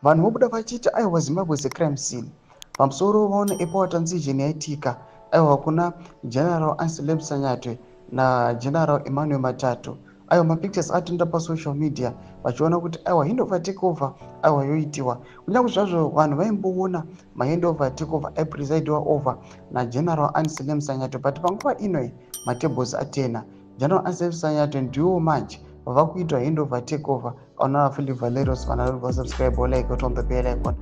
vanhu vobuda vachiti aiwa Zimbabwe is a crime scene. Pamusoro vaona epowa transition yaitika aiwa kuna General Anselm Sanyatwe naGeneral Emmanuel Matatu. Aiwa mapictures atenda pasocial media vachiona kuti aiwa handover takeover aiwa yoitiwa. Kunyange zvazvo vanhu vaimboona mahandover takeover aipresidiwa over naGeneral Anselm Sanyatwe, but panguva inoi matables atena. General Anselm Sanyatwe ndiwo manje vava kuitwa handover takeover. Ona Philip Valeros kana subscribe like on the bell icon.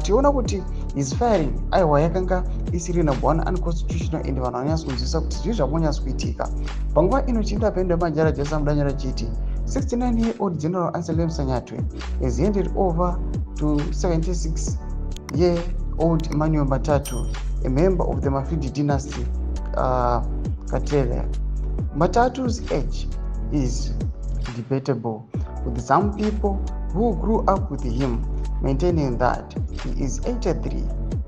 Tiona kuti is firing aiwa yakanga isiri number one unconstitutional and vanhu vanonyasa kunzwisisa kuti zvii zvakonyasa kuitika. Panguva ino chinda pendo majara Jesa Mudanyara chiti 69-year-old General Anselm Sanyatwe is handed over to 76-year-old Emmanuel Matatu, a member of the Mafidi dynasty. Katele. Matatu's age is debatable, with some people who grew up with him maintaining that he is 83,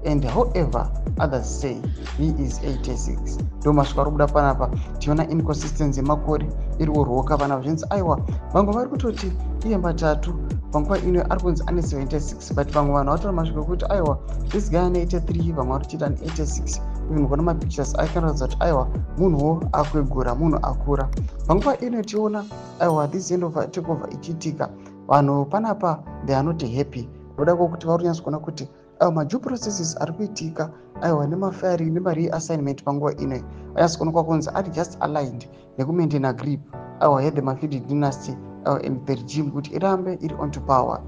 and however others say he is 86. Ndomasvika robuda panapa tiona inconsistency makore iriwo rwoka vana vazhinji aiwa vamwe vari kutoti iye Matatu panguva ino ari kunzi ane 76, but vamwe vanhu vatora masvika kuti aiwa this guy ane 83, vamwe vari kuchita ane 86. Even kuna mapictures aikanoratidza kuti aiwa munhuwo akwegura, munhu akura. Panguva ino tiona aiwa this handover takeover ichiitika, vanhu panapa they are not happy. Ndoda kwokuti vari kunyatsa kuona kuti madue processes ari kuitika aiwa nemafiring nemareassignment panguva inoi anyatsa kuonekwa kunzi ari just aligned nekumaintaina grip aiwa yethe Mafidi dynasty and the regime kuti irambe iri onto power.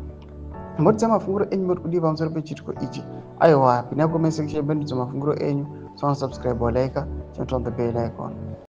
Mbotsa mafunguro enyu muri kudiva pamusoro pechitiko ichi. Aiwa pinako mese kuchembenidzo mafunguro enyu. So subscribe or like, turn on the bell icon.